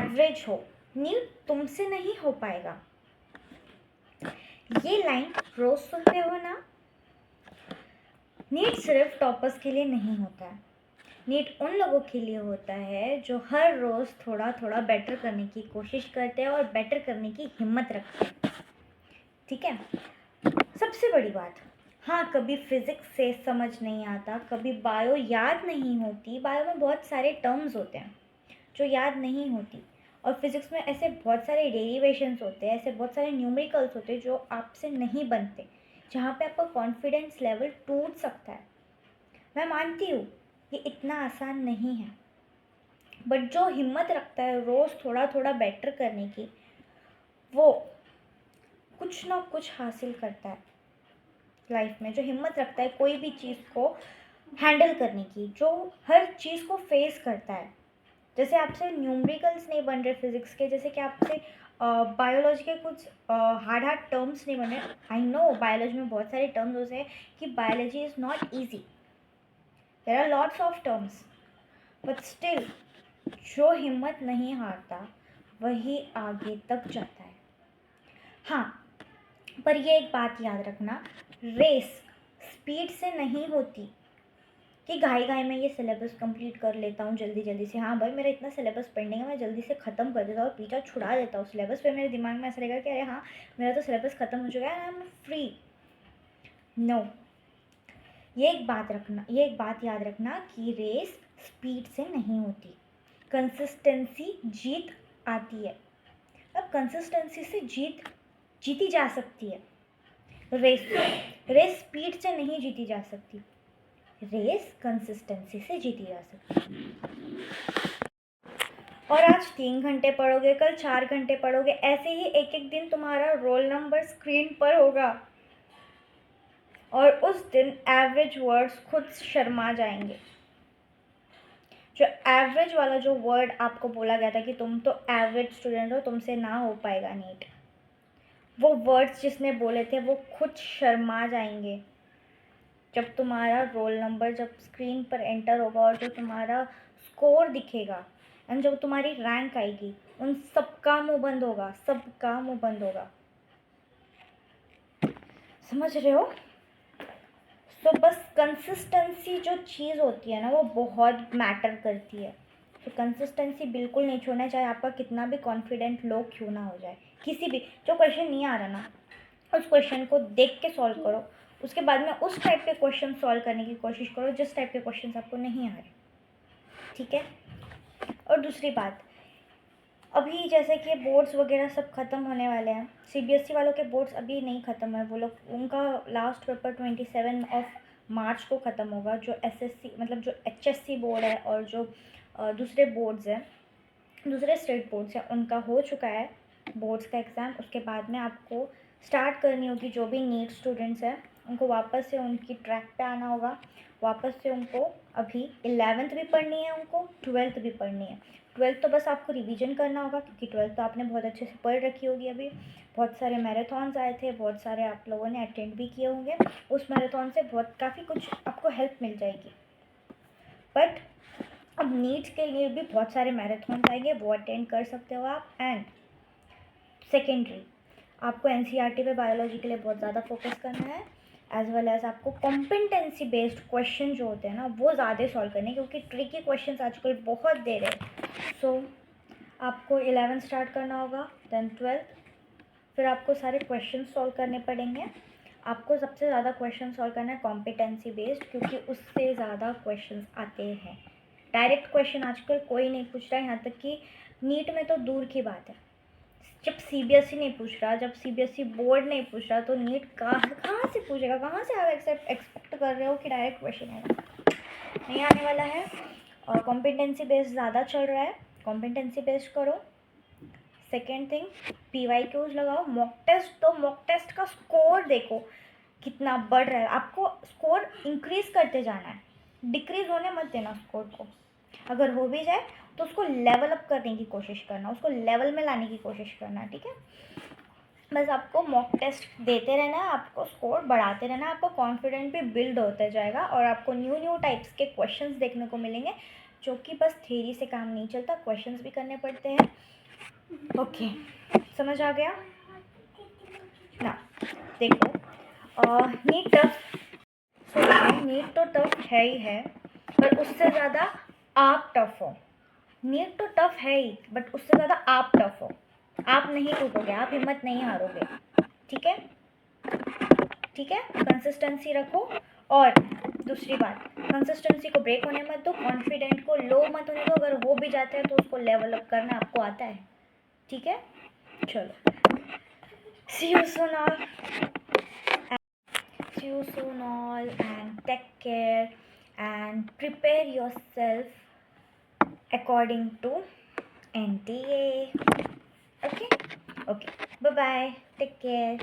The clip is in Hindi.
एवरेज हो, नीट तुमसे नहीं हो पाएगा। ये लाइन रोज सुनते हो ना? नीट सिर्फ टॉपर्स के लिए नहीं होता है, नीट उन लोगों के लिए होता है जो हर रोज़ थोड़ा थोड़ा बेटर करने की कोशिश करते हैं और बेटर करने की हिम्मत रखते हैं। ठीक है, सबसे बड़ी बात, हाँ कभी फिजिक्स से समझ नहीं आता, कभी बायो याद नहीं होती, बायो में बहुत सारे टर्म्स होते हैं जो याद नहीं होती, और फिजिक्स में ऐसे बहुत सारे डेरिवेशंस होते हैं, ऐसे बहुत सारे न्यूमेरिकल्स होते हैं जो आपसे नहीं बनते, जहाँ पे आपका कॉन्फिडेंस लेवल टूट सकता है। मैं मानती हूँ ये इतना आसान नहीं है, बट जो हिम्मत रखता है रोज़ थोड़ा थोड़ा बेटर करने की, वो कुछ ना कुछ हासिल करता है लाइफ में। जो हिम्मत रखता है कोई भी चीज़ को हैंडल करने की, जो हर चीज़ को फेस करता है। जैसे आपसे न्यूमेरिकल्स नहीं बन रहे फिजिक्स के, जैसे कि आपसे बायोलॉजी के कुछ हार्ड हार्ड टर्म्स नहीं बन रहे। आई नो बायोलॉजी में बहुत सारे टर्म्स होते हैं कि biology is not easy, there are lots of terms, but still जो हिम्मत नहीं हारता वही आगे तक जाता है। हाँ, पर ये एक बात याद रखना, रेस स्पीड से नहीं होती कि घाई घाई में ये सिलेबस कंप्लीट कर लेता हूँ जल्दी जल्दी से। हाँ भाई मेरा इतना सिलेबस पेंडिंग है, मैं जल्दी से ख़त्म कर देता हूँ, पीछा छुड़ा देता हूँ सिलेबस, फिर मेरे दिमाग में ऐसा रहेगा कि अरे हाँ मेरा तो सिलेबस ख़त्म हो चुका है, आई एम फ्री। नो, ये एक बात याद रखना कि रेस स्पीड से नहीं होती, कंसिस्टेंसी जीत आती है। अब कंसिस्टेंसी से जीती जा सकती है, रेस स्पीड से नहीं जीती जा सकती, रेस कंसिस्टेंसी से जीती जा सकती है। और आज 3 घंटे पढ़ोगे, कल 4 घंटे पढ़ोगे, ऐसे ही एक एक दिन तुम्हारा रोल नंबर स्क्रीन पर होगा, और उस दिन एवरेज वर्ड्स खुद शर्मा जाएंगे। जो एवरेज वाला जो वर्ड आपको बोला गया था कि तुम तो एवरेज स्टूडेंट हो, तुमसे ना हो पाएगा नीट, वो वर्ड्स जिसने बोले थे वो खुद शर्मा जाएंगे जब तुम्हारा रोल नंबर जब स्क्रीन पर एंटर होगा और जो तुम्हारा स्कोर दिखेगा एंड जब तुम्हारी रैंक आएगी, उन सबका मुंह बंद होगा, सबका मुंह बंद होगा। समझ रहे हो? तो बस कंसिस्टेंसी जो चीज़ होती है ना वो बहुत मैटर करती है। तो कंसिस्टेंसी बिल्कुल नहीं छोड़ना, चाहे आपका कितना भी कॉन्फिडेंट लो क्यों ना हो जाए। किसी भी जो क्वेश्चन नहीं आ रहा ना, उस क्वेश्चन को देख के सॉल्व करो, उसके बाद में उस टाइप के क्वेश्चन सॉल्व करने की कोशिश करो जिस टाइप के क्वेश्चन आपको नहीं आ रहे। ठीक है? और दूसरी बात, अभी जैसे कि बोर्ड्स वगैरह सब ख़त्म होने वाले हैं, सीबीएसई वालों के बोर्ड्स अभी नहीं ख़त्म है, वो लोग उनका लास्ट पेपर 27 मार्च को ख़त्म होगा। जो एसएससी मतलब जो एचएससी बोर्ड है और जो दूसरे बोर्ड्स हैं, दूसरे स्टेट बोर्ड्स हैं, उनका हो चुका है बोर्ड्स का एग्ज़ाम। उसके बाद में आपको स्टार्ट करनी होगी, जो भी नीट स्टूडेंट्स हैं उनको वापस से उनकी ट्रैक पे आना होगा, वापस से उनको अभी 11th भी पढ़नी है, उनको 12th भी पढ़नी है। 12th तो बस आपको रिवीजन करना होगा क्योंकि 12th तो आपने बहुत अच्छे से पढ़ रखी होगी। अभी बहुत सारे मैराथन्स आए थे, बहुत सारे आप लोगों ने अटेंड भी किए होंगे, उस मैराथन से बहुत काफ़ी कुछ आपको हेल्प मिल जाएगी। बट अब नीट के लिए भी बहुत सारे मैराथन आएंगे, वो अटेंड कर सकते हो आप। एंड सेकेंडरी आपको एनसीईआरटी पे बायोलॉजी के लिए बहुत ज़्यादा फोकस करना है, एज वेल एज आपको कॉम्पिटेंसी बेस्ड क्वेश्चन जो होते हैं ना वो ज़्यादा सॉल्व करने, क्योंकि ट्रिकी क्वेश्चन आजकल बहुत दे रहे हैं। सो आपको 11th स्टार्ट करना होगा, देन 12th, फिर आपको सारे क्वेश्चन सॉल्व करने पड़ेंगे। आपको सबसे ज़्यादा क्वेश्चन सॉल्व करना है कॉम्पिटेंसी बेस्ड, क्योंकि उससे ज़्यादा क्वेश्चन आते हैं। डायरेक्ट क्वेश्चन आजकल कोई नहीं पूछ रहा है, यहाँ तक कि नीट में तो दूर की बात है। जब सीबीएसई नहीं पूछ रहा, जब सीबीएसई बोर्ड नहीं पूछ रहा, तो नीट कहाँ से पूछेगा? कहाँ से आप एक्सपेक्ट कर रहे हो कि डायरेक्ट क्वेश्चन आएगा? नहीं आने वाला है। और कॉम्पिटेंसी बेस्ड ज़्यादा चल रहा है, कॉम्पिटेंसी बेस्ड करो। सेकेंड थिंग, PYQs लगाओ, मॉक टेस्ट, तो मॉक टेस्ट का स्कोर देखो कितना बढ़ रहा है। आपको स्कोर इंक्रीज करते जाना है, डिक्रीज होने मत देना स्कोर को। अगर हो भी जाए तो उसको लेवल अप करने की कोशिश करना, उसको लेवल में लाने की कोशिश करना। ठीक है? बस आपको मॉक टेस्ट देते रहना है, आपको स्कोर बढ़ाते रहना है, आपका कॉन्फिडेंस भी बिल्ड होता जाएगा और आपको न्यू टाइप्स के क्वेश्चंस देखने को मिलेंगे जो कि बस थ्योरी से काम नहीं चलता, क्वेश्चंस भी करने पड़ते हैं। ओके, समझ आ गया ना? देखो, नीट तो टफ है ही है, पर उससे ज़्यादा आप टफ हो। नीट तो टफ है ही, बट उससे ज़्यादा आप टफ हो। आप नहीं टूटोगे, आप हिम्मत नहीं हारोगे। ठीक है, ठीक है, कंसिस्टेंसी रखो। और दूसरी बात, कंसिस्टेंसी को ब्रेक होने मत दो, कॉन्फिडेंट को लो मत होने दो। अगर हो भी जाते हैं तो उसको लेवल अप करना आपको आता है। ठीक है, चलो, see you soon all, and take care and prepare yourself according to NTA. Okay, bye bye, take care.